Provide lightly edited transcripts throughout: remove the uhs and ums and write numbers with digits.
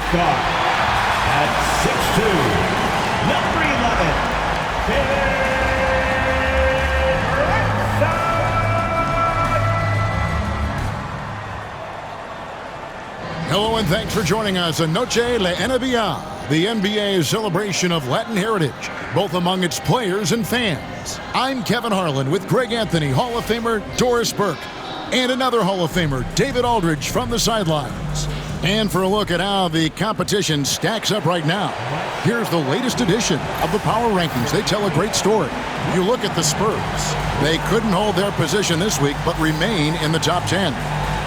start at 6'2", number 11, Hello and thanks for joining us on Noche La NBA, the NBA's celebration of Latin heritage, both among its players and fans. I'm Kevin Harlan with Greg Anthony, Hall of Famer Doris Burke, and another Hall of Famer, David Aldridge, from the sidelines. And for a look at how the competition stacks up right now, here's the latest edition of the Power Rankings. They tell a great story. You look at the Spurs. They couldn't hold their position this week, but remain in the top 10.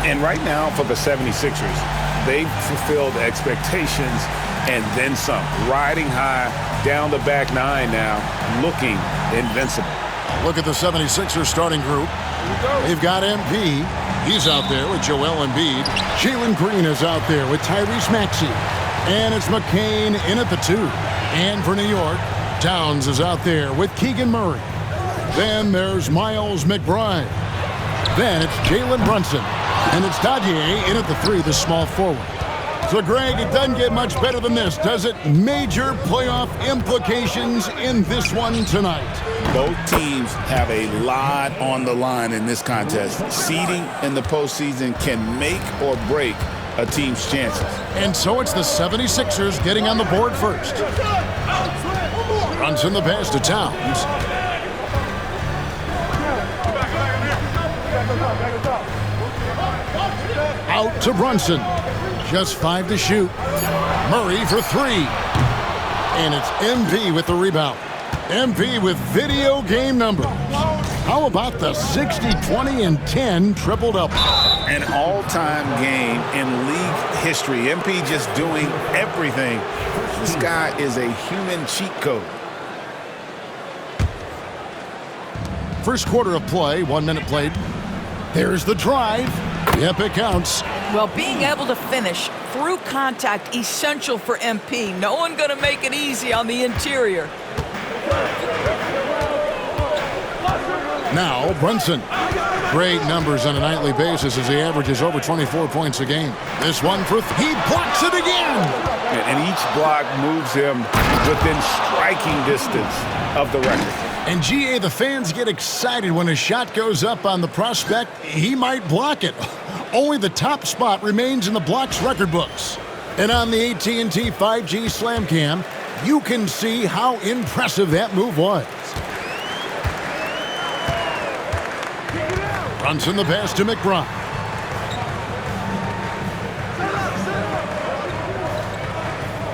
And right now for the 76ers, they've fulfilled expectations and then some. Riding high down the back nine now, looking invincible. Look at the 76ers starting group. They've got MP. He's out there with Joel Embiid. Jalen Green is out there with Tyrese Maxey. And it's McCain in at the 2. And for New York, Towns is out there with Keegan Murray. Then there's Miles McBride. Then it's Jalen Brunson. And it's Dadier in at the 3, the small forward. So, Greg, it doesn't get much better than this, does it? Major playoff implications in this one tonight. Both teams have a lot on the line in this contest. Seeding in the postseason can make or break a team's chances. And so it's the 76ers getting on the board first. Brunson the pass to Towns. Out to Brunson. Just 5 to shoot. Murray for 3. And it's MP with the rebound. MP with video game numbers. How about the 60, 20, and 10 triple-double? An all-time game in league history. MP just doing everything. This guy is a human cheat code. First quarter of play, 1 minute played. There's the drive. Yep, it counts. Well, being able to finish through contact, essential for MP. No one going to make it easy on the interior. Now, Brunson. Great numbers on a nightly basis as he averages over 24 points a game. This one for he blocks it again. And each block moves him within striking distance of the record. And GA, the fans get excited when a shot goes up on the prospect. He might block it. Only the top spot remains in the blocks record books. And on the AT&T 5G Slam Cam, you can see how impressive that move was. Brunson the pass to McBride.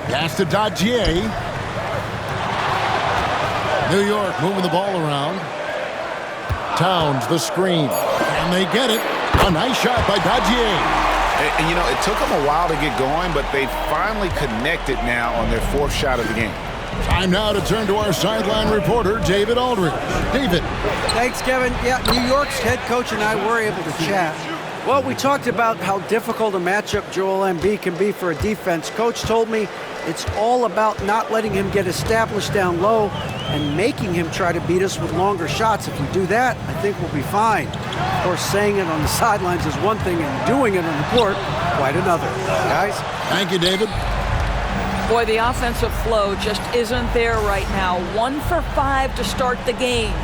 Pass to Dadier. New York moving the ball around. Towns the screen. And they get it. A nice shot by Dadier. And you know, it took them a while to get going, but they finally connected now on their 4th shot of the game. Time now to turn to our sideline reporter, David Aldridge. David. Thanks, Kevin. Yeah, New York's head coach and I were able to chat. Well, we talked about how difficult a matchup Joel Embiid can be for a defense. Coach told me it's all about not letting him get established down low and making him try to beat us with longer shots. If we do that, I think we'll be fine. Of course, saying it on the sidelines is one thing and doing it on the court, quite another. Guys? Thank you, David. Boy, the offensive flow just isn't there right now. 1 for 5 to start the game.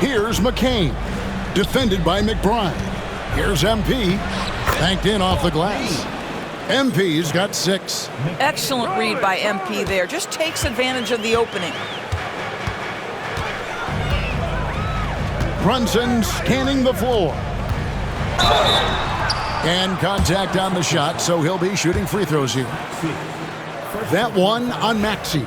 Here's McCain, defended by McBride. Here's MP, banked in off the glass. MP's got 6. Excellent read by MP there. Just takes advantage of the opening. Brunson scanning the floor. And contact on the shot, so he'll be shooting free throws here. That one on Maxey.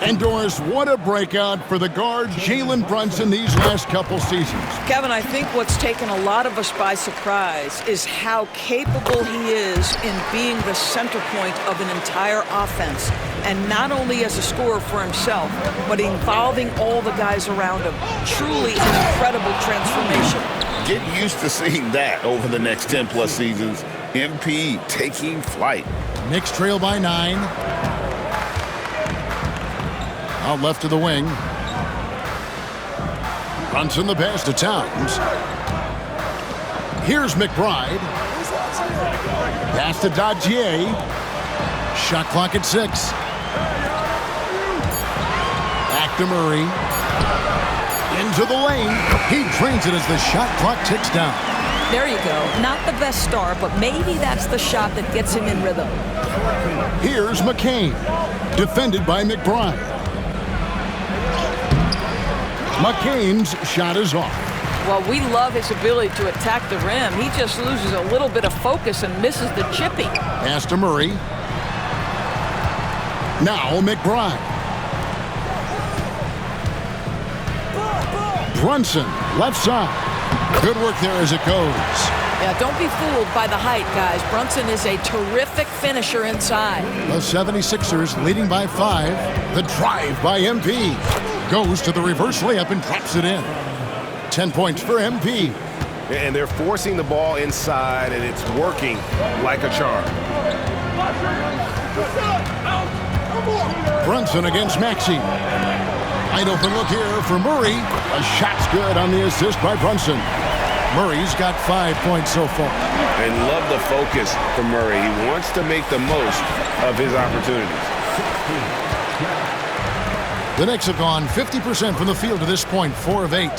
And Doris, what a breakout for the guard Jalen Brunson these last couple seasons. Kevin, I think what's taken a lot of us by surprise is how capable he is in being the center point of an entire offense. And not only as a scorer for himself, but involving all the guys around him. Truly an incredible transformation. Get used to seeing that over the next 10-plus seasons. MP taking flight. Knicks trail by 9. Out left to the wing. Brunson the pass to Towns. Here's McBride. Pass to Dodgier. Shot clock at 6. Back to Murray. Into the lane. He drains it as the shot clock ticks down. There you go. Not the best start, but maybe that's the shot that gets him in rhythm. Here's McCain. Defended by McBride. McCain's shot is off. Well, we love his ability to attack the rim. He just loses a little bit of focus and misses the chippy. Pass to Murray. Now McBride. Brunson, left side. Good work there as it goes. Yeah, don't be fooled by the height, guys. Brunson is a terrific finisher inside. The 76ers leading by 5. The drive by MP. Goes to the reverse layup and drops it in. 10 points for MP. And they're forcing the ball inside, and it's working like a charm. Brunson against Maxey. Wide open look here for Murray. A shot's good on the assist by Brunson. Murray's got 5 points so far. And love the focus from Murray. He wants to make the most of his opportunities. The Knicks have gone 50% from the field to this point, 4 of 8.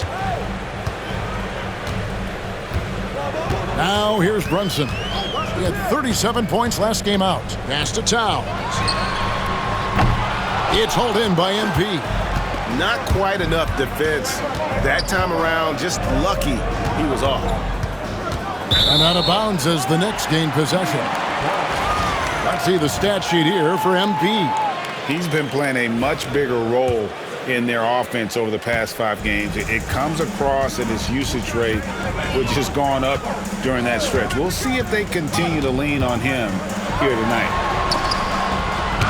Now here's Brunson. He had 37 points last game out. Pass to Towns. It's hauled in by MP. Not quite enough defense that time around. Just lucky he was off. And out of bounds as the Knicks gain possession. Let's see the stat sheet here for MP. He's been playing a much bigger role in their offense over the past 5 games. It comes across in his usage rate, which has gone up during that stretch. We'll see if they continue to lean on him here tonight.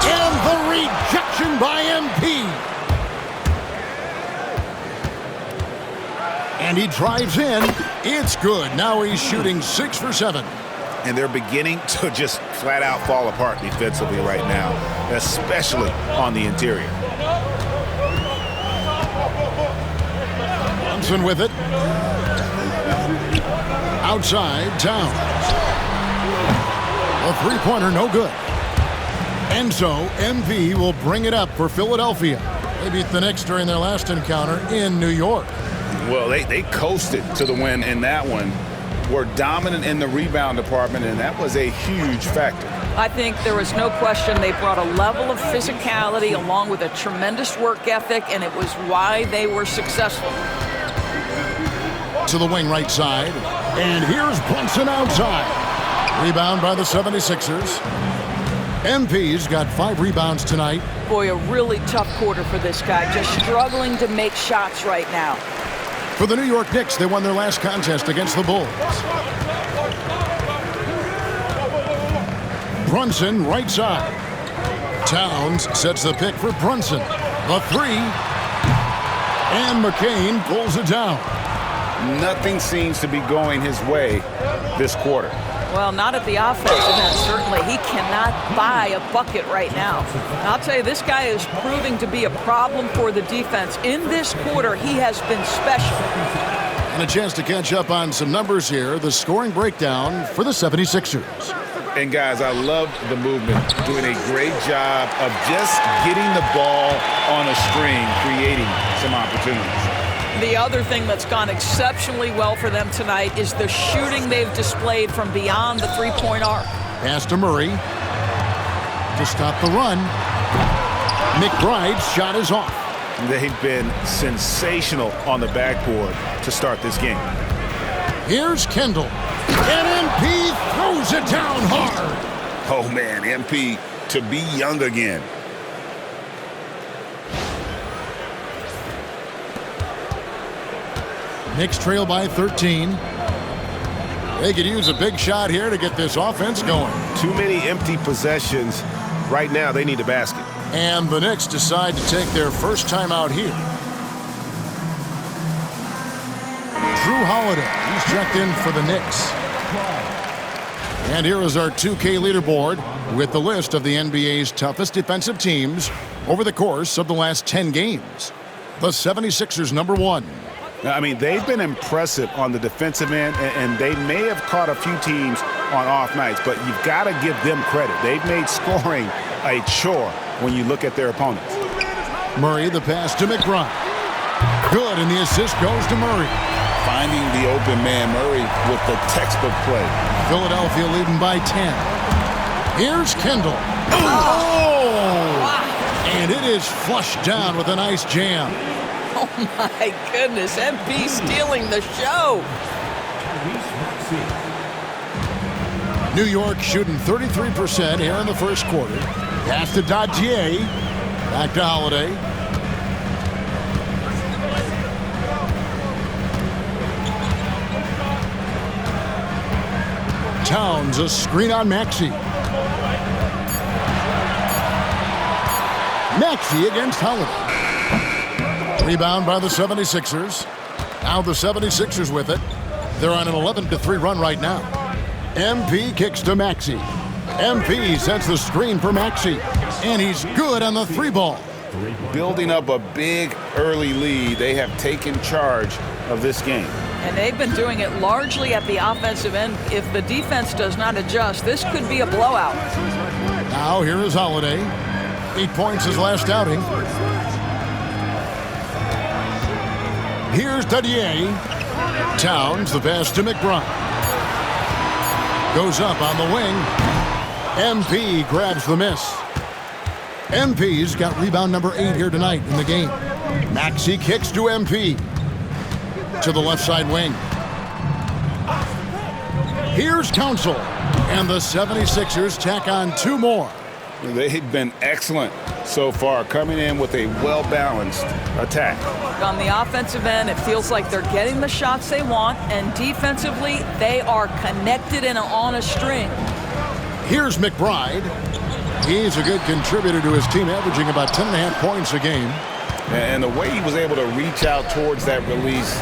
And the rejection by MP. And he drives in. It's good. Now he's shooting 6 for 7. And they're beginning to just flat out fall apart defensively right now, especially on the interior. Brunson with it. Outside, Towns. A three-pointer, no good. And so MP will bring it up for Philadelphia. They beat the Knicks during their last encounter in New York. Well, they coasted to the win in that one. Were dominant in the rebound department, and that was a huge factor. I think there was no question they brought a level of physicality along with a tremendous work ethic, and it was why they were successful. To the wing right side. And here's Brunson outside. Rebound by the 76ers. MP's got 5 rebounds tonight. Boy, a really tough quarter for this guy, just struggling to make shots right now. For the New York Knicks, they won their last contest against the Bulls. Brunson, right side. Towns sets the pick for Brunson. The 3. And McCain pulls it down. Nothing seems to be going his way this quarter. Well, not at the offensive end, certainly. He cannot buy a bucket right now. And I'll tell you, this guy is proving to be a problem for the defense. In this quarter, he has been special. And a chance to catch up on some numbers here. The scoring breakdown for the 76ers. And guys, I love the movement, doing a great job of just getting the ball on a string, creating some opportunities. The other thing that's gone exceptionally well for them tonight is the shooting they've displayed from beyond the three-point arc. Pass to Murray to stop the run. McBride's shot is off. They've been sensational on the backboard to start this game. Here's Kendall. And MP throws it down hard. Oh, man, MP to be young again. Knicks trail by 13. They could use a big shot here to get this offense going. Too many empty possessions. Right now, they need a basket. And the Knicks decide to take their first time out here. Drew Holiday, he's checked in for the Knicks. And here is our 2K leaderboard with the list of the NBA's toughest defensive teams over the course of the last 10 games. The 76ers #1. I mean, they've been impressive on the defensive end, and they may have caught a few teams on off nights, but you've got to give them credit. They've made scoring a chore when you look at their opponents. Murray, the pass to McBride. Good, and the assist goes to Murray. Finding the open man, Murray with the textbook play. Philadelphia leading by 10. Here's Kendall. Oh! And it is flushed down with a nice jam. Oh, my goodness. MP stealing the show. New York shooting 33% here in the first quarter. Pass to Dadier. Back to Holiday. Towns, a screen on Maxey. Maxey against Holiday. Rebound by the 76ers. Now the 76ers with it. They're on an 11-3 run right now. MP kicks to Maxey. MP sets the screen for Maxey. And he's good on the three ball. Building up a big early lead, they have taken charge of this game. And they've been doing it largely at the offensive end. If the defense does not adjust, this could be a blowout. Now here is Holiday. 8 points his last outing. Here's Dadier. Towns, the pass to McBride. Goes up on the wing. MP grabs the miss. MP's got rebound number 8 here tonight in the game. Maxey kicks to MP. To the left side wing. Here's Council. And the 76ers tack on 2 more. They've been excellent so far, coming in with a well-balanced attack. On the offensive end, it feels like they're getting the shots they want, and defensively, they are connected and on a string. Here's McBride. He's a good contributor to his team, averaging about 10.5 points a game. And the way he was able to reach out towards that release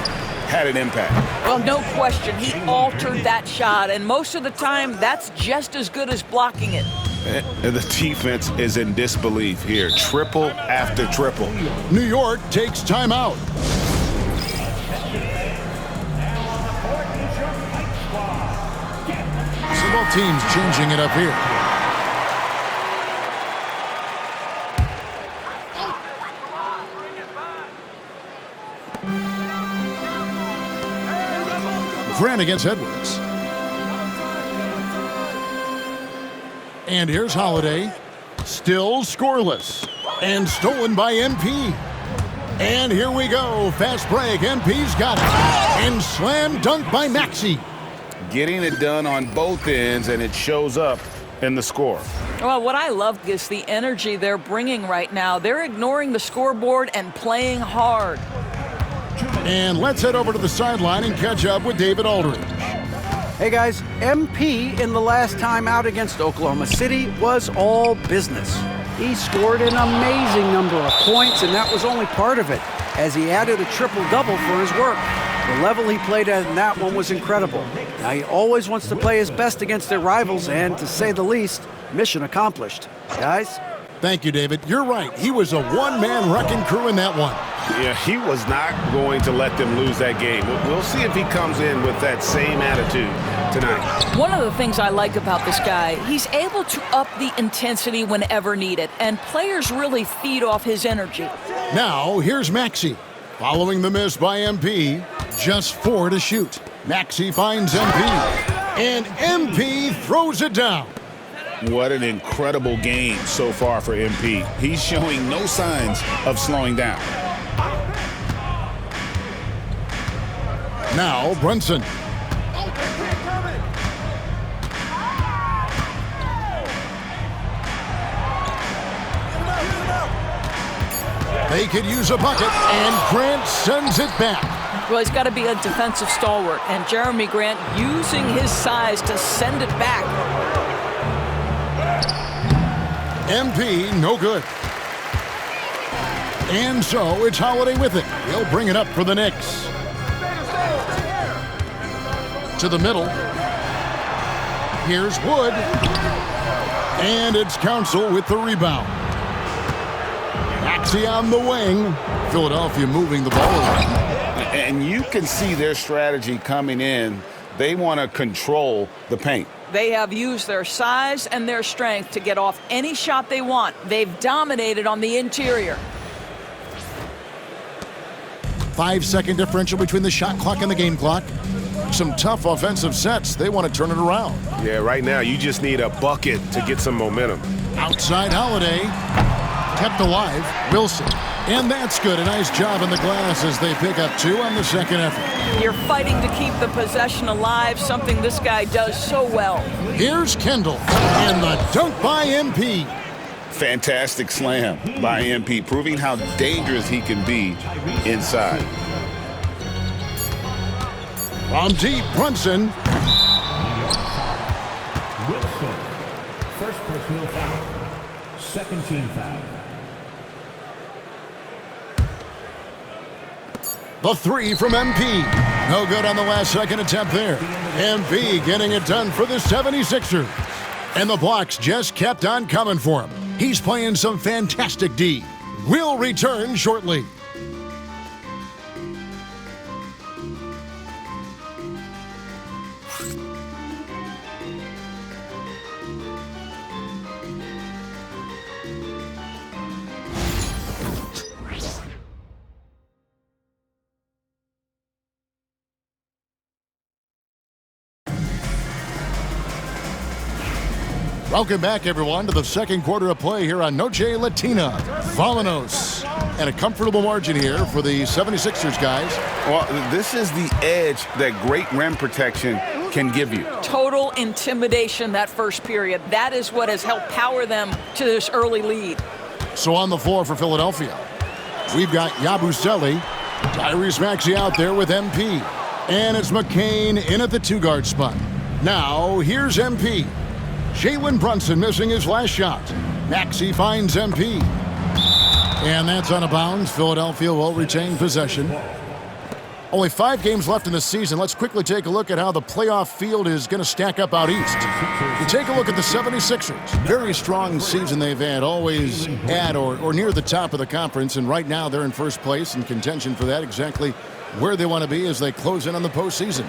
had an impact. Well, no question. He altered that shot, and most of the time, that's just as good as blocking it. And the defense is in disbelief here. Triple after triple. New York takes timeout. So both teams changing it up here. Grant against Edwards. And here's Holiday. Still scoreless. And stolen by MP. And here we go. Fast break. MP's got it. And slam dunk by Maxey. Getting it done on both ends, and it shows up in the score. Well, what I love is the energy they're bringing right now. They're ignoring the scoreboard and playing hard. And let's head over to the sideline and catch up with David Aldridge. Hey guys, MP in the last time out against Oklahoma City was all business. He scored an amazing number of points, and that was only part of it, as he added a triple-double for his work. The level he played at in that one was incredible. Now he always wants to play his best against their rivals, and to say the least, mission accomplished. Guys? Thank you, David. You're right. He was a one-man wrecking crew in that one. Yeah, he was not going to let them lose that game. We'll see if he comes in with that same attitude tonight. One of the things I like about this guy, he's able to up the intensity whenever needed, and players really feed off his energy. Now, here's Maxey. Following the miss by MP, just 4 to shoot. Maxey finds MP, and MP throws it down. What an incredible game so far for MP. He's showing no signs of slowing down. Now, Brunson. They could use a bucket, and Grant sends it back. Well, he's got to be a defensive stalwart, and Jeremy Grant using his size to send it back. MP, no good. And so it's Holiday with it. He'll bring it up for the Knicks. To the middle. Here's Wood. And it's Council with the rebound. Maxey on the wing. Philadelphia moving the ball around. And you can see their strategy coming in. They want to control the paint. They have used their size and their strength to get off any shot they want. They've dominated on the interior. 5-second differential between the shot clock and the game clock. Some tough offensive sets. They want to turn it around. Yeah, right now you just need a bucket to get some momentum. Outside Holiday. Kept alive. Wilson. And that's good. A nice job in the glass as they pick up 2 on the second effort. You're fighting to keep the possession alive, something this guy does so well. Here's Kendall. And the dunk by MP. Fantastic slam by MP, proving how dangerous he can be inside. From deep, Brunson. Wilson. First personal foul. Second team foul. The 3 from MP. No good on the last second attempt there. MP getting it done for the 76ers. And the blocks just kept on coming for him. He's playing some fantastic D. We'll return shortly. Welcome back, everyone, to the second quarter of play here on Noche Latina. Vámonos. And a comfortable margin here for the 76ers, guys. Well, this is the edge that great rim protection can give you. Total intimidation that first period. That is what has helped power them to this early lead. So on the floor for Philadelphia, we've got Yabusele, Tyrese Maxey out there with MP. And it's McCain in at the 2-guard spot. Now, here's MP. Jalen Brunson missing his last shot. Maxey finds MP. And that's out of bounds. Philadelphia will retain possession. Only 5 games left in the season. Let's quickly take a look at how the playoff field is going to stack up out east. You take a look at the 76ers. Very strong season they've had, always at or near the top of the conference. And right now they're in first place in contention for that, exactly where they want to be as they close in on the postseason.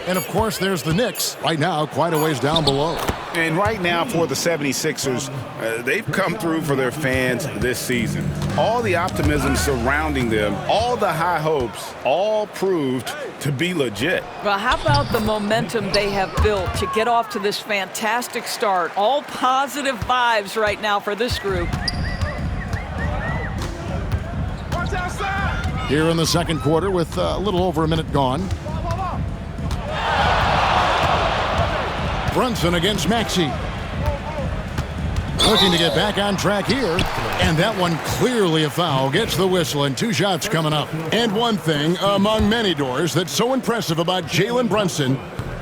And, of course, there's the Knicks, right now quite a ways down below. And right now for the 76ers, they've come through for their fans this season. All the optimism surrounding them, all the high hopes, all proved to be legit. Well, how about the momentum they have built to get off to this fantastic start? All positive vibes right now for this group. Here in the second quarter with a little over a minute gone. Brunson against Maxey. Looking to get back on track here. And that one clearly a foul. Gets the whistle and 2 shots coming up. And one thing among many doors that's so impressive about Jalen Brunson,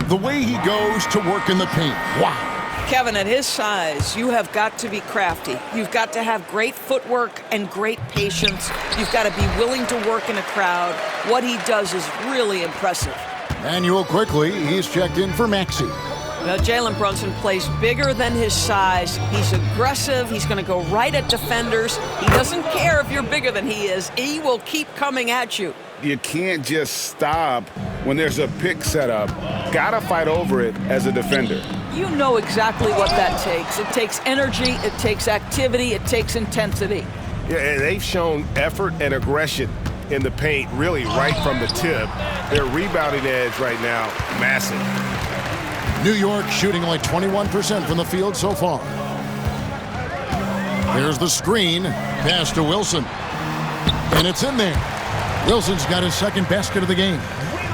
the way he goes to work in the paint. Wow. Kevin, at his size, you have got to be crafty. You've got to have great footwork and great patience. You've got to be willing to work in a crowd. What he does is really impressive. Manuel quickly, he's checked in for Maxey. Now, Jalen Brunson plays bigger than his size. He's aggressive. He's going to go right at defenders. He doesn't care if you're bigger than he is. He will keep coming at you. You can't just stop when there's a pick set up. Gotta fight over it as a defender. You know exactly what that takes. It takes energy, it takes activity, it takes intensity. Yeah, and they've shown effort and aggression in the paint, really right from the tip. Their rebounding edge right now, massive. New York shooting only 21% from the field so far. There's the screen. Pass to Wilson. And it's in there. Wilson's got his second basket of the game.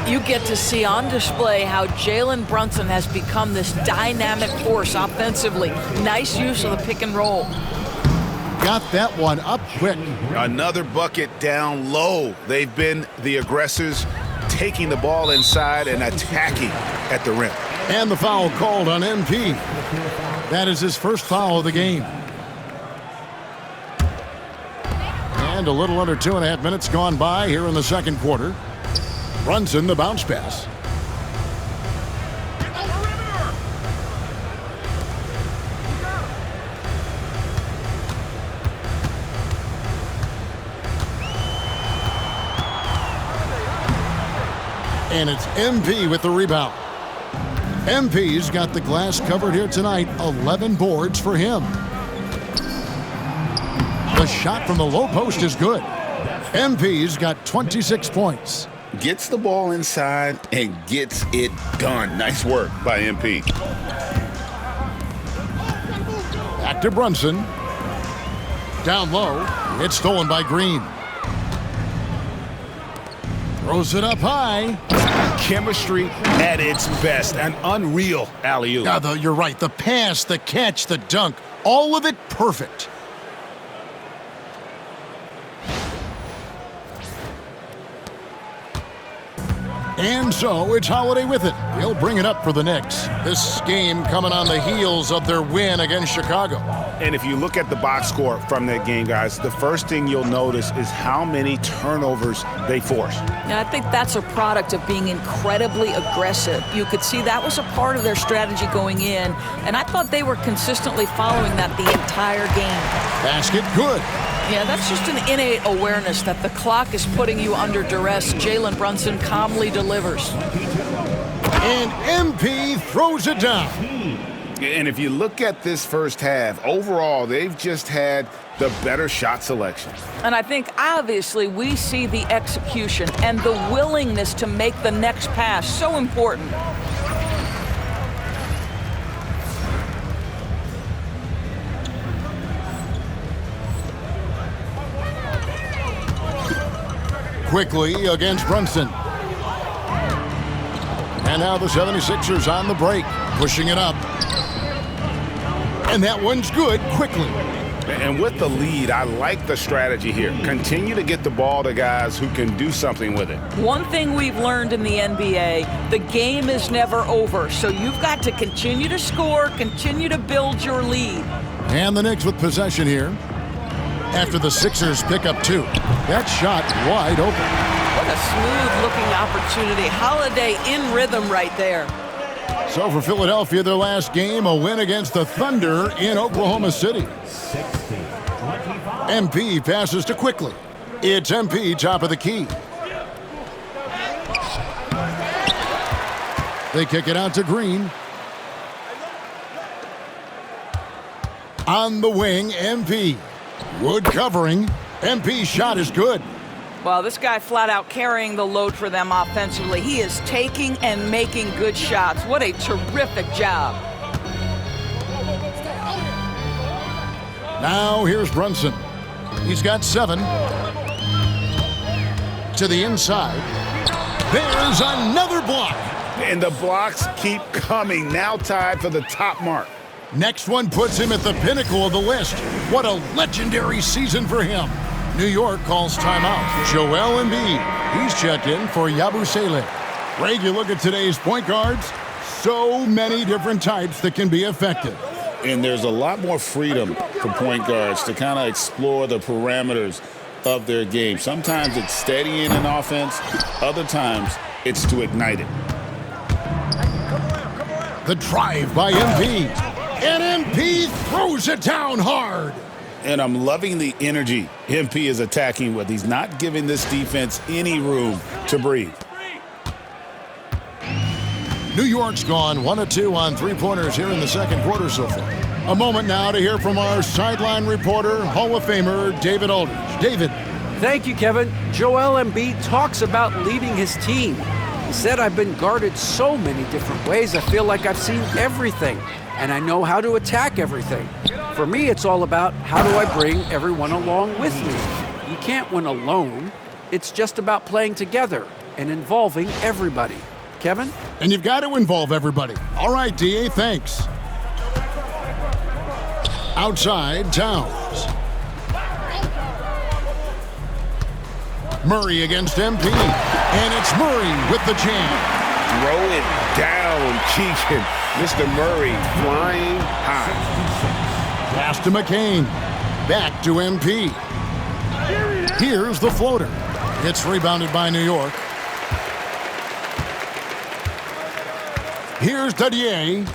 You get to see on display how Jalen Brunson has become this dynamic force offensively. Nice use of the pick and roll. Got that one up quick. Another bucket down low. They've been the aggressors, taking the ball inside and attacking at the rim. And the foul called on MP. That is his first foul of the game. And a little under 2.5 minutes gone by here in the second quarter. Brunson, the bounce pass. And it's MP with the rebound. MP's got the glass covered here tonight. 11 boards for him. The shot from the low post is good. MP's got 26 points. Gets the ball inside and gets it done. Nice work by MP. Back to Brunson. Down low. It's stolen by Green. Throws it up high. Chemistry at its best. An unreal alley-oop. Now, you're right. The pass, the catch, the dunk, all of it perfect. And so it's Holiday with it. He'll bring it up for the Knicks. This game coming on the heels of their win against Chicago. And if you look at the box score from that game, guys, the first thing you'll notice is how many turnovers they forced. And I think that's a product of being incredibly aggressive. You could see that was a part of their strategy going in, and I thought they were consistently following that the entire game. Basket good. Yeah, that's just an innate awareness that the clock is putting you under duress. Jalen Brunson calmly delivers. And MP throws it down. And if you look at this first half, overall, they've just had the better shot selection. And I think, obviously, we see the execution and the willingness to make the next pass so important. Quickly against Brunson. And now the 76ers on the break, pushing it up. And that one's good quickly. And with the lead, I like the strategy here. Continue to get the ball to guys who can do something with it. One thing we've learned in the NBA, the game is never over. So you've got to continue to score, continue to build your lead. And the Knicks with possession here. After the Sixers pick up two. That shot wide open. What a smooth-looking opportunity. Holiday in rhythm right there. So for Philadelphia, their last game, a win against the Thunder in Oklahoma City. MP passes to Quickly. It's MP top of the key. They kick it out to Green. On the wing, MP. Wood covering. MP's shot is good. Well, this guy flat out carrying the load for them offensively. He is taking and making good shots. What a terrific job. Now here's Brunson. He's got 7. To the inside. There's another block. And the blocks keep coming. Now tied for the top mark. Next one puts him at the pinnacle of the list. What a legendary season for him. New York calls timeout. Joel Embiid. He's checked in for Yabusele. Greg, you look at today's point guards. So many different types that can be effective. And there's a lot more freedom for point guards to kind of explore the parameters of their game. Sometimes it's steadying an offense. Other times it's to ignite it. The drive by Embiid. And MP throws it down hard. And I'm loving the energy MP is attacking with. He's not giving this defense any room to breathe. New York's gone 1 of 2 on three-pointers here in the second quarter so far. A moment now to hear from our sideline reporter, Hall of Famer David Aldridge. David. Thank you, Kevin. Joel Embiid talks about leading his team. He said, I've been guarded so many different ways. I feel like I've seen everything, and I know how to attack everything. For me, it's all about how do I bring everyone along with me. You can't win alone. It's just about playing together and involving everybody. Kevin? And you've got to involve everybody. All right, D.A., thanks. Outside, Towns. Murray against MP. And it's Murray with the jam. Throw it down, Keegan. Mr. Murray flying high. Pass to McCain. Back to MP. Here's the floater. It's rebounded by New York. Here's Dadier.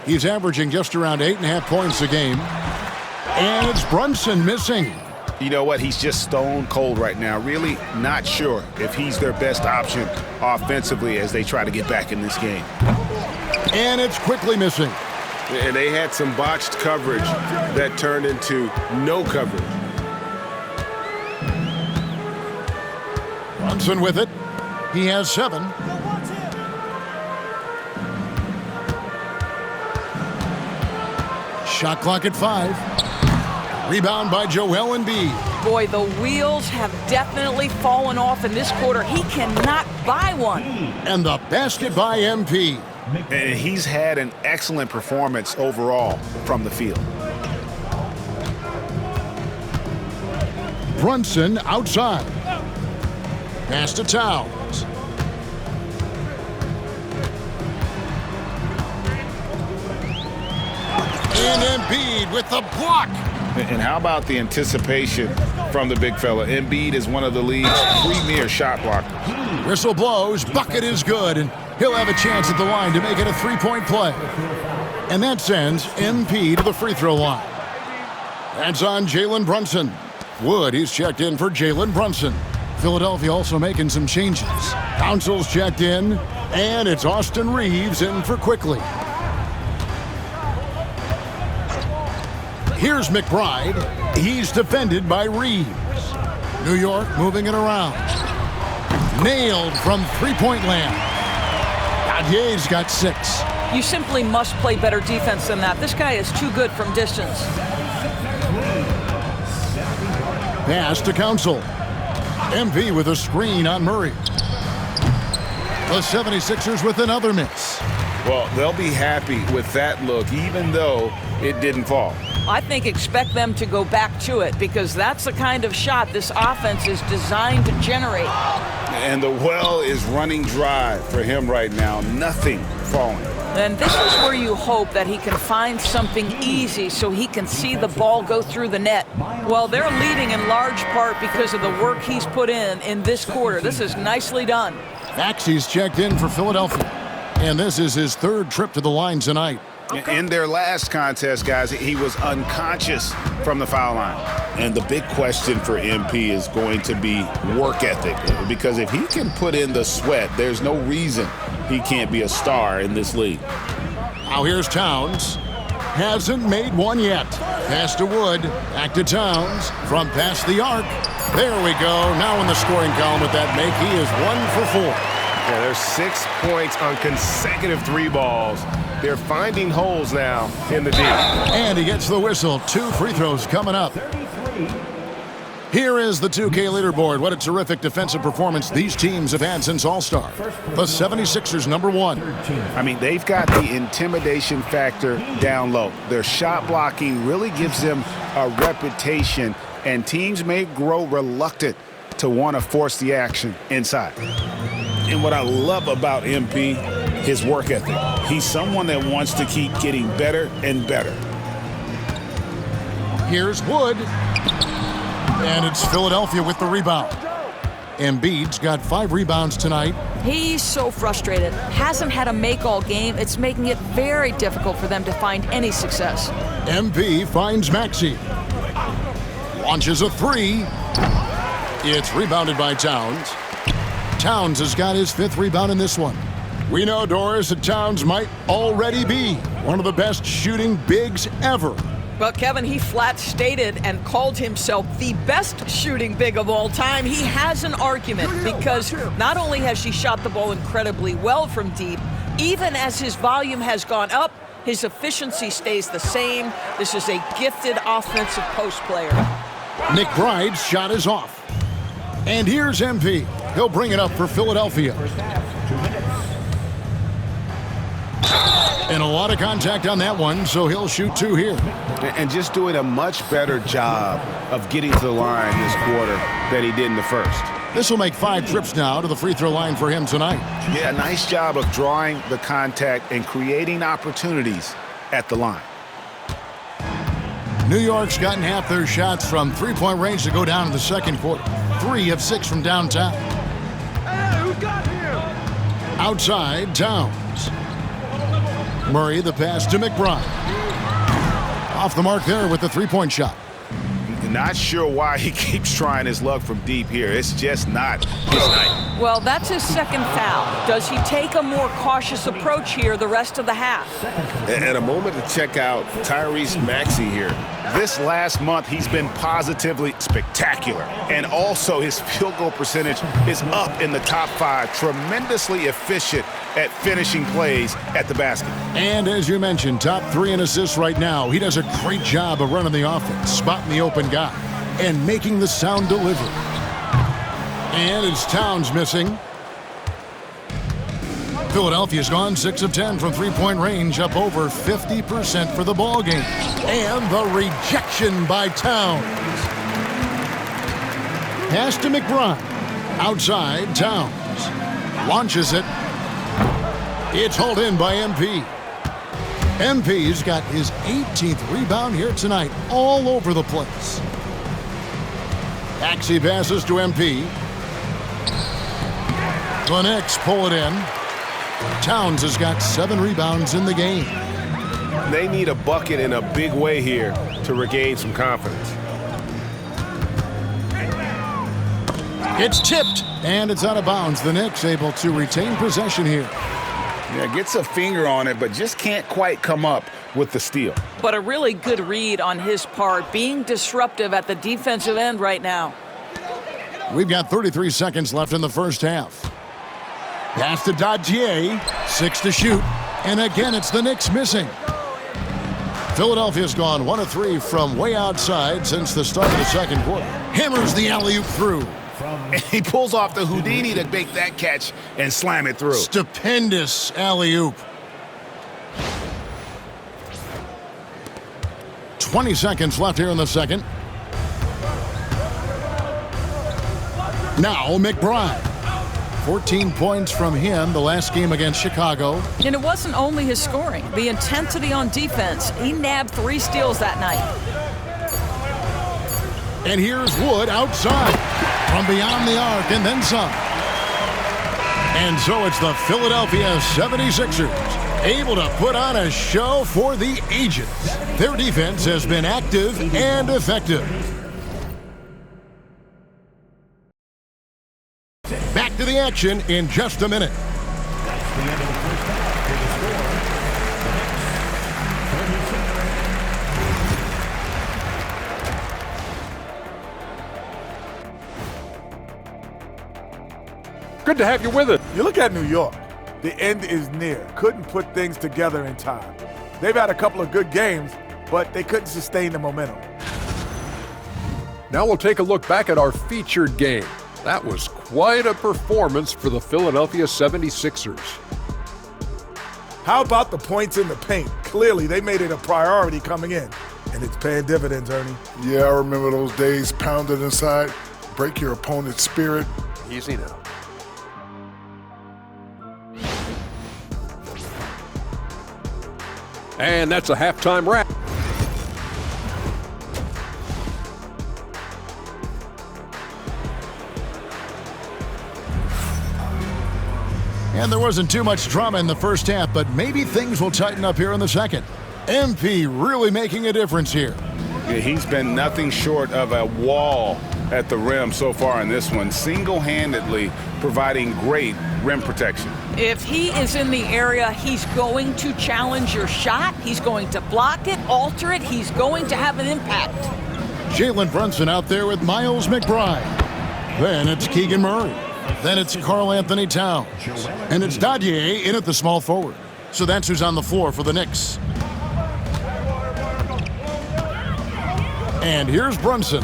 He's averaging just around 8.5 points a game. And it's Brunson missing. You know what? He's just stone cold right now. Really not sure if he's their best option offensively as they try to get back in this game. And it's quickly missing. And they had some botched coverage that turned into no coverage. Brunson with it. He has 7. Shot clock at 5. Rebound by Joel Embiid. Boy, the wheels have definitely fallen off in this quarter. He cannot buy one. And the basket by MP. And he's had an excellent performance overall from the field. Brunson outside. Pass to Towns. And Embiid with the block. And how about the anticipation from the big fella? Embiid is one of the league's premier shot blockers. Whistle blows, bucket is good, and he'll have a chance at the line to make it a 3-point play. And that sends MP to the free throw line. That's on Jalen Brunson. Wood, he's checked in for Jalen Brunson. Philadelphia also making some changes. Council's checked in, and it's Austin Reeves in for Quickly. Here's McBride. He's defended by Reeves. New York moving it around. Nailed from three-point land. Gadier's got 6. You simply must play better defense than that. This guy is too good from distance. Pass to Council. MP with a screen on Murray. The 76ers with another miss. Well, they'll be happy with that look, even though it didn't fall. I think expect them to go back to it because that's the kind of shot this offense is designed to generate. And the well is running dry for him right now. Nothing falling. And this is where you hope that he can find something easy so he can see the ball go through the net. Well, they're leading in large part because of the work he's put in this quarter. This is nicely done. Maxey's checked in for Philadelphia. And this is his 3rd trip to the line tonight. In their last contest, guys, he was unconscious from the foul line. And the big question for MP is going to be work ethic. Because if he can put in the sweat, there's no reason he can't be a star in this league. Now here's Towns. Hasn't made one yet. Pass to Wood. Back to Towns. From past the arc. There we go. Now in the scoring column with that make, he is 1 for 4. Yeah, there's 6 points on consecutive 3 balls. They're finding holes now in the D. And he gets the whistle. 2 free throws coming up. Here is the 2K leaderboard. What a terrific defensive performance these teams have had since All-Star. The 76ers, number 1. I mean, they've got the intimidation factor down low. Their shot blocking really gives them a reputation, and teams may grow reluctant to want to force the action inside. And what I love about MP, his work ethic. He's someone that wants to keep getting better and better. Here's Wood. And it's Philadelphia with the rebound. Embiid's got 5 rebounds tonight. He's so frustrated. Hasn't had a make all game. It's making it very difficult for them to find any success. MP finds Maxey. Launches a 3. It's rebounded by Towns. Towns has got his 5th rebound in this one. We know, Doris, that Towns might already be one of the best shooting bigs ever. Well, Kevin, he flat stated and called himself the best shooting big of all time. He has an argument because not only has he shot the ball incredibly well from deep, even as his volume has gone up, his efficiency stays the same. This is a gifted offensive post player. McBride's shot is off. And here's MP. He'll bring it up for Philadelphia. And a lot of contact on that one, so he'll shoot 2 here. And just doing a much better job of getting to the line this quarter than he did in the first. This will make 5 trips now to the free throw line for him tonight. Yeah, nice job of drawing the contact and creating opportunities at the line. New York's gotten half their shots from 3-point range to go down in the second quarter. 3 of 6 from downtown. Hey, who got him? Outside, Towns. Murray, the pass to McBride. Off the mark there with the 3-point shot. Not sure why he keeps trying his luck from deep here. It's just not his night. Well, that's his second foul. Does he take a more cautious approach here the rest of the half? And a moment to check out Tyrese Maxey here. This last month, he's been positively spectacular. And also, his field goal percentage is up in the top 5. Tremendously efficient at finishing plays at the basket. And as you mentioned, top 3 in assists right now. He does a great job of running the offense, spotting the open guy, and making the sound delivery. And it's Towns missing. Philadelphia's gone 6 of 10 from three-point range, up over 50% for the ball game. And the rejection by Towns. Pass to McBride. Outside, Towns. Launches it. It's hauled in by MP. MP's got his 18th rebound here tonight, all over the place. Maxey passes to MP. The Knicks pull it in. Towns has got 7 rebounds in the game. They need a bucket in a big way here to regain some confidence. It's tipped, and it's out of bounds. The Knicks able to retain possession here. Yeah, gets a finger on it, but just can't quite come up with the steal. But a really good read on his part, being disruptive at the defensive end right now. We've got 33 seconds left in the first half. Pass to Dadier, 6 to shoot, and again it's the Knicks missing. Philadelphia's gone 1 of 3 from way outside since the start of the second quarter. Hammers the alley-oop through. And he pulls off the Houdini to make that catch and slam it through. Stupendous alley-oop. 20 seconds left here in the second. Now McBride. 14 points from him the last game against Chicago. And it wasn't only his scoring. The intensity on defense. He nabbed 3 steals that night. And here's Wood outside from beyond the arc and then some. And so it's the Philadelphia 76ers able to put on a show for the ages. Their defense has been active and effective. Back to the action in just a minute. Good to have you with us. You look at New York. The end is near. Couldn't put things together in time. They've had a couple of good games, but they couldn't sustain the momentum. Now we'll take a look back at our featured game. That was quite a performance for the Philadelphia 76ers. How about the points in the paint? Clearly, they made it a priority coming in, and it's paying dividends, Ernie. Yeah, I remember those days pounded inside. Break your opponent's spirit. Easy now. And that's a halftime wrap. And there wasn't too much drama in the first half, but maybe things will tighten up here in the second. MP really making a difference here. Yeah, he's been nothing short of a wall at the rim so far in this one, single-handedly providing great rim protection. If he is in the area, he's going to challenge your shot. He's going to block it, alter it. He's going to have an impact. Jalen Brunson out there with Miles McBride. Then it's Keegan Murray. Then it's Karl Anthony Towns. And it's Dadier in at the small forward. So that's who's on the floor for the Knicks. And here's Brunson.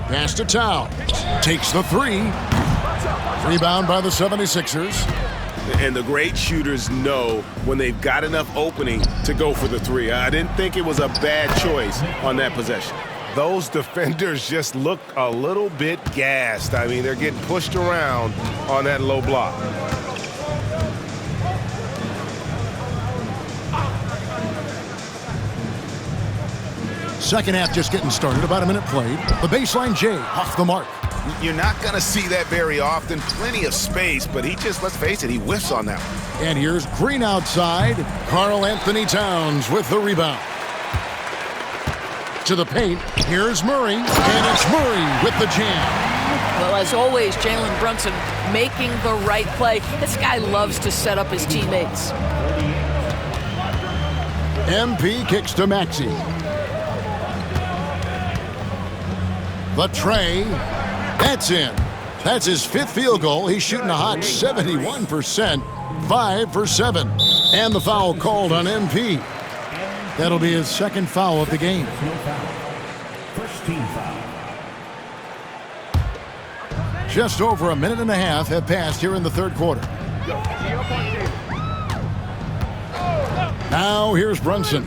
Pass to Towns. Takes the 3. Rebound by the 76ers. And the great shooters know when they've got enough opening to go for the 3. I didn't think it was a bad choice on that possession. Those defenders just look a little bit gassed. I mean, they're getting pushed around on that low block. Second half just getting started. About a minute played. The baseline J off the mark. You're not going to see that very often. Plenty of space, but he just, let's face it, he whiffs on that one. And here's Green outside. Karl Anthony Towns with the rebound. to the paint. Here's Murray, and it's Murray with the jam. Well, as always, Jalen Brunson making the right play. This guy loves to set up his teammates. MP kicks to Maxey. The tray, that's in. That's his 5th field goal. He's shooting a hot 71%, 5 for 7. And the foul called on MP. That'll be his 2nd foul of the game. First team foul. Just over a minute and a half have passed here in the 3rd quarter. Now here's Brunson.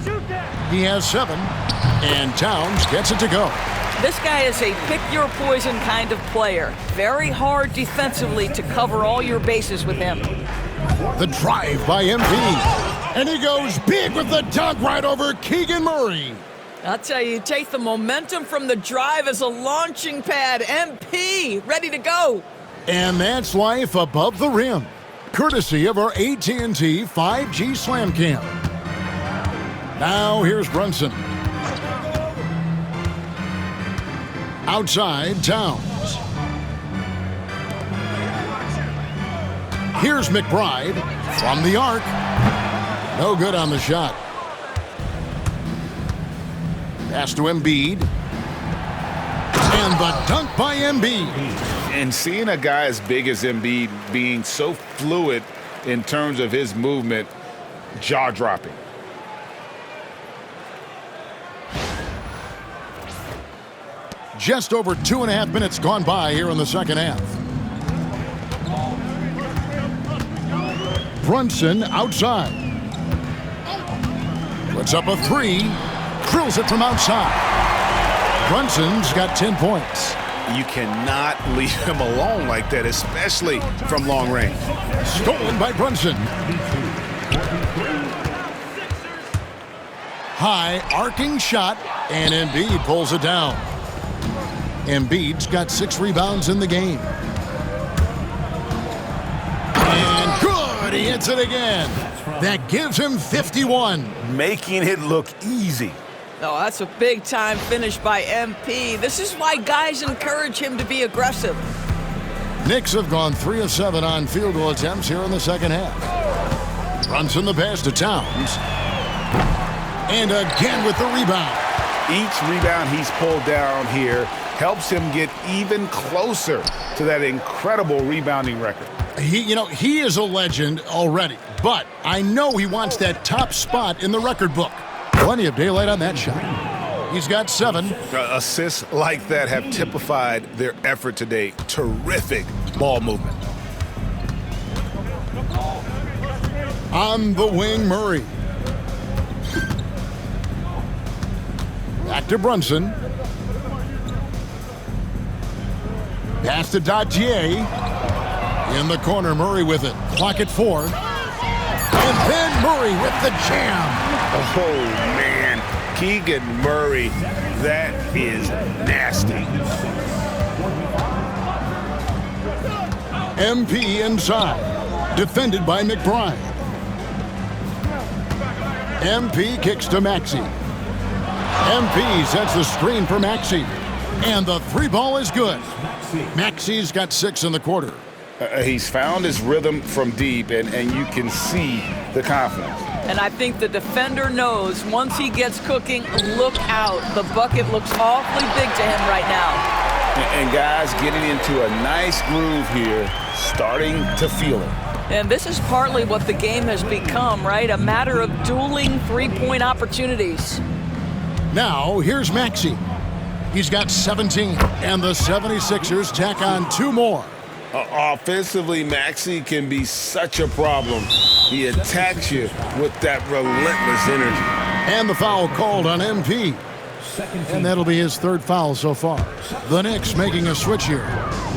He has 7, and Towns gets it to go. This guy is a pick-your-poison kind of player. Very hard defensively to cover all your bases with him. The drive by MP. And he goes big with the dunk right over Keegan Murray. I'll tell you, take the momentum from the drive as a launching pad. MP, ready to go. And that's life above the rim. Courtesy of our AT&T 5G Slam Cam. Now here's Brunson. Outside, Towns. Here's McBride from the arc. No good on the shot. Pass to Embiid. And the dunk by Embiid. And seeing a guy as big as Embiid being so fluid in terms of his movement, jaw-dropping. Just over 2.5 minutes gone by here in the 2nd half. Brunson outside. Puts up a 3. Drills it from outside. Brunson's got 10 points. You cannot leave him alone like that, especially from long range. Stolen by Brunson. High arcing shot, and Embiid pulls it down. Embiid's got 6 rebounds in the game. And good, he hits it again. That gives him 51. Making it look easy. Oh, that's a big-time finish by MP. This is why guys encourage him to be aggressive. Knicks have gone 3 of 7 on field goal attempts here in the 2nd half. Brunson the pass to Towns. And again with the rebound. Each rebound he's pulled down here helps him get even closer to that incredible rebounding record. He is a legend already, but I know he wants that top spot in the record book. Plenty of daylight on that shot. He's got 7. Assists like that have typified their effort today. Terrific ball movement. On the wing, Murray. Back to Brunson. Pass to Dottier. In the corner, Murray with it. Clock at 4. And then Murray with the jam. Oh, man. Keegan Murray, that is nasty. MP inside. Defended by McBride. MP kicks to Maxey. MP sets the screen for Maxey. And the 3-ball is good. Maxey's got 6 in the quarter. He's found his rhythm from deep, and you can see the confidence. And I think the defender knows once he gets cooking, look out. The bucket looks awfully big to him right now. And guys getting into a nice groove here, starting to feel it. And this is partly what the game has become, right? A matter of dueling 3-point opportunities. Now, here's Maxey. He's got 17, and the 76ers tack on 2 more. Offensively, Maxey can be such a problem. He attacks you with that relentless energy. And the foul called on MP. And that'll be his 3rd foul so far. The Knicks making a switch here.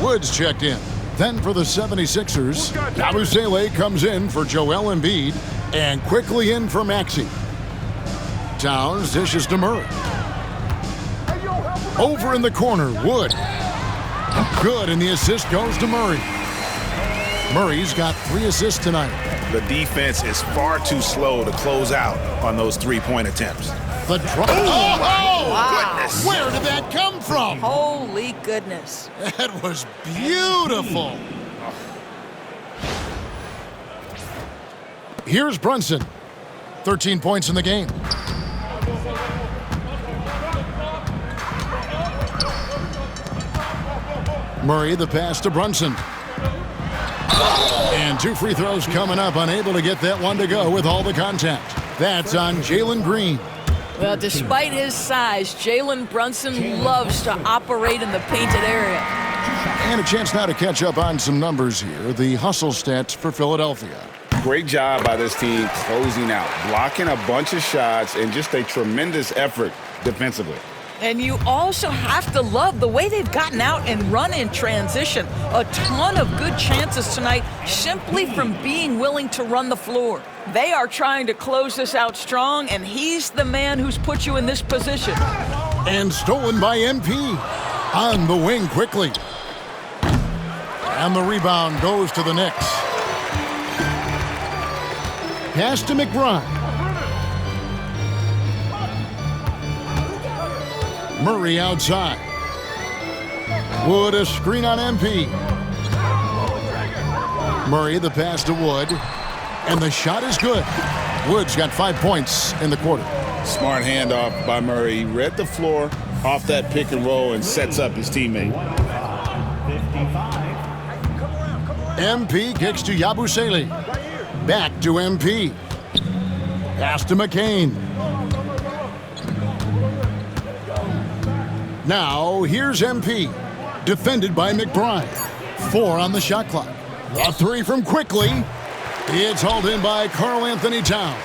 Woods checked in. Then for the 76ers, Yabusele comes in for Joel Embiid and quickly in for Maxey. Towns dishes to Murray. Over in the corner, Wood. Good, and the assist goes to Murray. Murray's got 3 assists tonight. The defense is far too slow to close out on those three-point attempts. The drop. Oh, wow. Goodness. Where did that come from? Holy goodness. That was beautiful. Here's Brunson. 13 points in the game. Murray, the pass to Brunson. And 2 free throws coming up, unable to get that one to go with all the contact. That's on Jalen Green. Well, despite his size, Jalen Brunson loves to operate in the painted area. And a chance now to catch up on some numbers here. The hustle stats for Philadelphia. Great job by this team closing out, blocking a bunch of shots, and just a tremendous effort defensively. And you also have to love the way they've gotten out and run in transition. A ton of good chances tonight simply from being willing to run the floor. They are trying to close this out strong, and he's the man who's put you in this position. And stolen by MP. On the wing quickly. And the rebound goes to the Knicks. Pass to McBride. Murray outside. Wood a screen on MP. Murray the pass to Wood. And the shot is good. Wood's got 5 points in the quarter. Smart handoff by Murray. He read the floor off that pick and roll and sets up his teammate. MP kicks to Yabusele. Back to MP. Pass to McCain. Now, here's MP. Defended by McBride. 4 on the shot clock. A 3 from Quickly. It's hauled in by Karl Anthony Towns.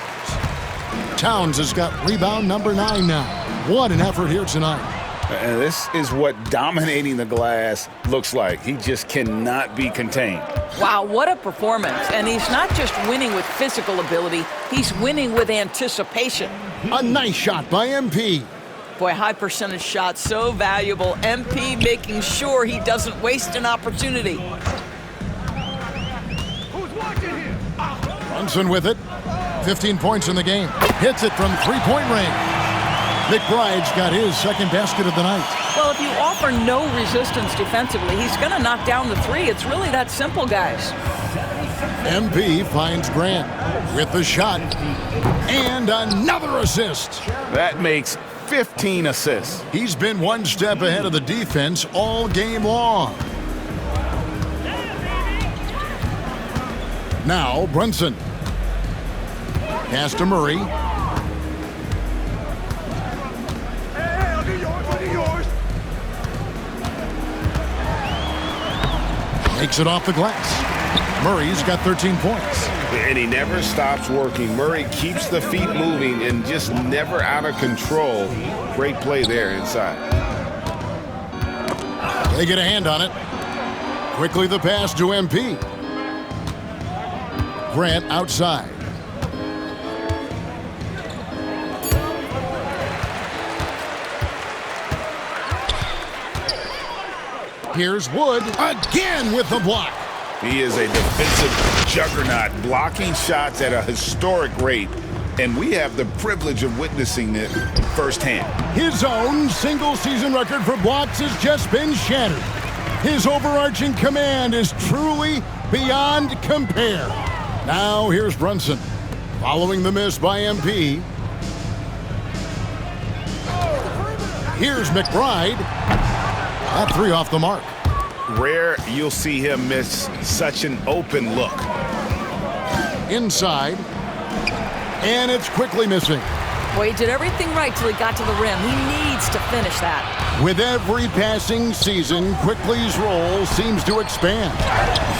Towns has got rebound number 9 now. What an effort here tonight. And this is what dominating the glass looks like. He just cannot be contained. Wow, what a performance. And he's not just winning with physical ability, he's winning with anticipation. A nice shot by MP. Boy, high percentage shot, so valuable. MP making sure he doesn't waste an opportunity. Brunson with it. 15 points in the game. Hits it from three-point range. McBride's got his second basket of the night. Well, if you offer no resistance defensively, he's going to knock down the 3. It's really that simple, guys. MP finds Grant with the shot. And another assist. That makes 15 assists. He's been one step ahead of the defense all game long. Now Brunson. Pass to Murray. Takes it off the glass. Murray's got 13 points. And he never stops working. Murray keeps the feet moving and just never out of control. Great play there inside. They get a hand on it. Quickly the pass to MP. Grant outside. Here's Wood again with the block. He is a defensive juggernaut, blocking shots at a historic rate, and we have the privilege of witnessing it firsthand. His own single-season record for blocks has just been shattered. His overarching command is truly beyond compare. Now here's Brunson, following the miss by MP. Here's McBride. That 3 off the mark. Rare you'll see him miss such an open look. Inside. And it's quickly missing. Boy, he did everything right till he got to the rim. He needs to finish that. With every passing season, Quickly's role seems to expand.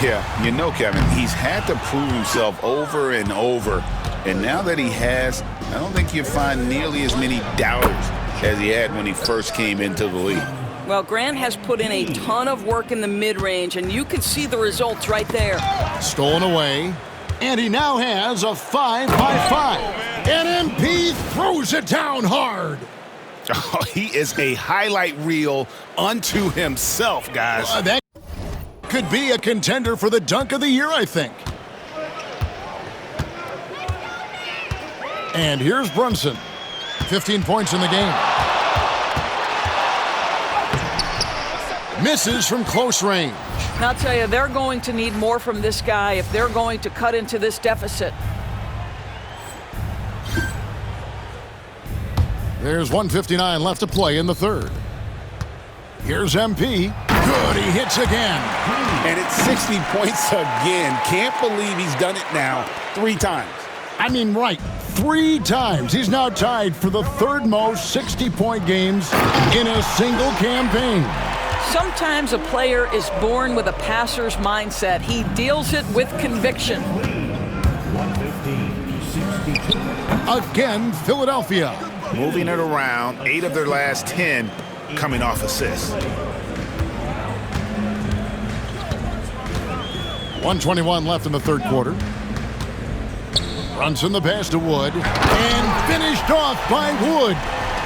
Yeah, you know, Kevin, he's had to prove himself over and over. And now that he has, I don't think you'll find nearly as many doubters as he had when he first came into the league. Well, Grant has put in a ton of work in the mid-range, and you can see the results right there. Stolen away, and he now has a 5-by-5. And MP throws it down hard. Oh, he is a highlight reel unto himself, guys. That could be a contender for the dunk of the year, I think. And here's Brunson. 15 points in the game. Misses from close range. And I'll tell you, they're going to need more from this guy if they're going to cut into this deficit. There's 1:59 left to play in the third. Here's MP. Good, he hits again. And it's 60 points again. Can't believe he's done it now 3 times. I mean, right, 3 times. He's now tied for the third most 60-point games in a single campaign. Sometimes a player is born with a passer's mindset. He deals it with conviction. 115-62. Again, Philadelphia. Moving it around, 8 of their last 10 coming off assists. 1:21 left in the third quarter. Brunson the pass to Wood. And finished off by Wood.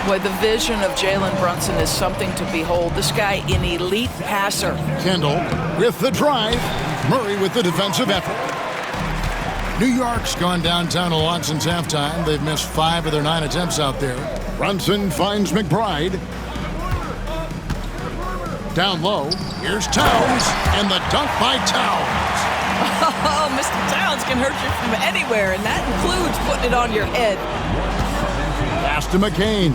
Boy, the vision of Jalen Brunson is something to behold. This guy, an elite passer. Kendall with the drive. Murray with the defensive effort. New York's gone downtown a lot since halftime. They've missed 5 of their 9 attempts out there. Brunson finds McBride. Down low, here's Towns, and the dunk by Towns. Oh, Mr. Towns can hurt you from anywhere, and that includes putting it on your head. Pass to McCain.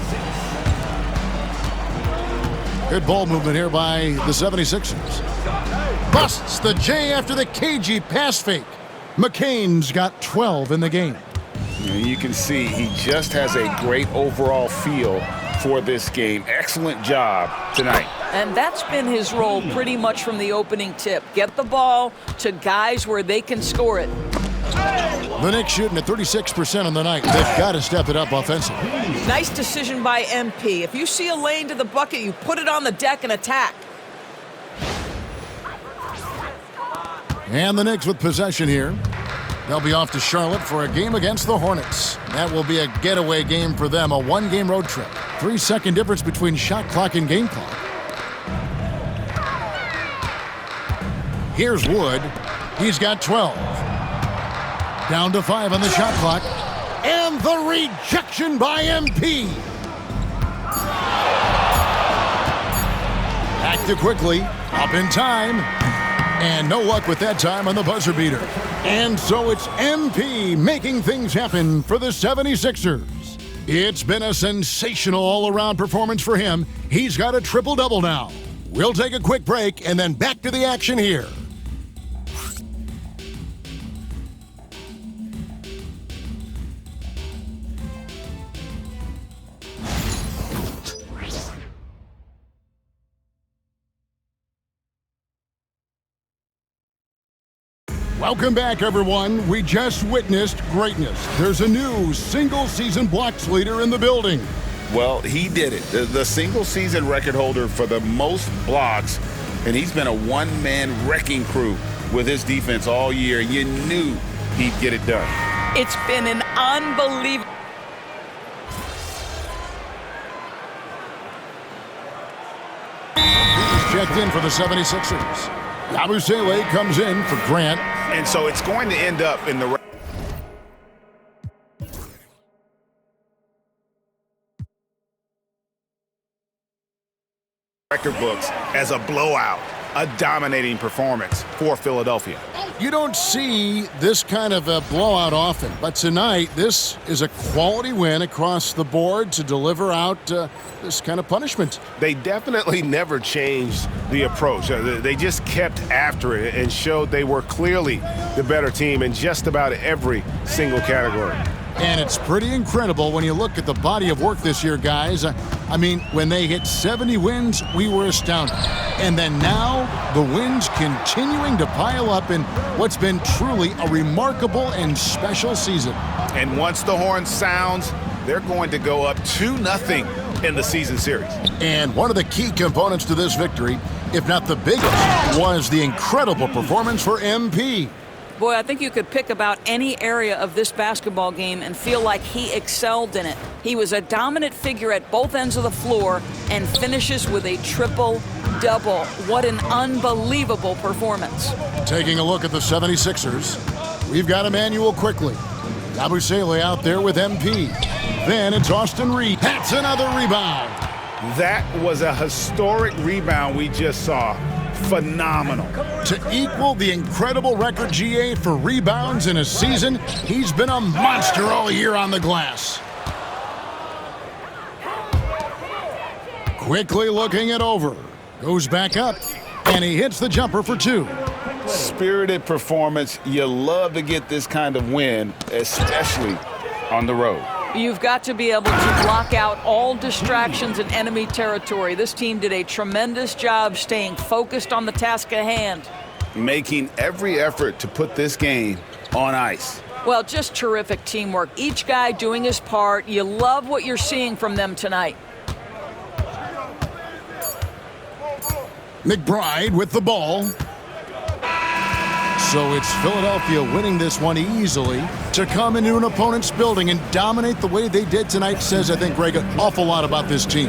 Good ball movement here by the 76ers. Busts the J after the cagey pass fake. McCain's got 12 in the game. And you can see he just has a great overall feel for this game. Excellent job tonight. And that's been his role pretty much from the opening tip. Get the ball to guys where they can score it. The Knicks shooting at 36% on the night. They've got to step it up offensively. Nice decision by MP. If you see a lane to the bucket, you put it on the deck and attack. And the Knicks with possession here. They'll be off to Charlotte for a game against the Hornets. That will be a getaway game for them, a 1-game road trip. 3-second difference between shot clock and game clock. Here's Wood. He's got 12. Down to 5 on the shot clock. And the rejection by MP. Back to quickly. Up in time. And no luck with that time on the buzzer beater. And so it's MP making things happen for the 76ers. It's been a sensational all-around performance for him. He's got a triple-double now. We'll take a quick break and then back to the action here. Welcome back, everyone. We just witnessed greatness. There's a new single-season blocks leader in the building. Well, he did it. The single-season record holder for the most blocks, and he's been a one-man wrecking crew with his defense all year. You knew he'd get it done. It's been an unbelievable... He's checked in for the 76ers. Yabusele comes in for Grant. And so it's going to end up in the record books as a blowout, a dominating performance for Philadelphia. You don't see this kind of a blowout often, but tonight this is a quality win across the board to deliver out this kind of punishment. They definitely never changed the approach. They just kept after it and showed they were clearly the better team in just about every single category. And it's pretty incredible when you look at the body of work this year, guys. I mean, when they hit 70 wins, we were astounded. And then now, the wins continuing to pile up in what's been truly a remarkable and special season. And once the horn sounds, they're going to go up 2-0 in the season series. And one of the key components to this victory, if not the biggest, was the incredible performance for MP. Boy, I think you could pick about any area of this basketball game and feel like he excelled in it. He was a dominant figure at both ends of the floor and finishes with a triple-double. What an unbelievable performance. Taking a look at the 76ers, we've got Emmanuel quickly. Abusele out there with MP. Then it's Austin Reed. That's another rebound. That was a historic rebound we just saw. Phenomenal. To equal the incredible record GA for rebounds in a season, he's been a monster all year on the glass. Quickly looking it over. Goes back up, and he hits the jumper for 2. Spirited performance. You love to get this kind of win, especially on the road. You've got to be able to block out all distractions in enemy territory. This team did a tremendous job staying focused on the task at hand. Making every effort to put this game on ice. Well, just terrific teamwork. Each guy doing his part. You love what you're seeing from them tonight. McBride with the ball. So it's Philadelphia winning this one easily. To come into an opponent's building and dominate the way they did tonight says, I think, Greg, an awful lot about this team.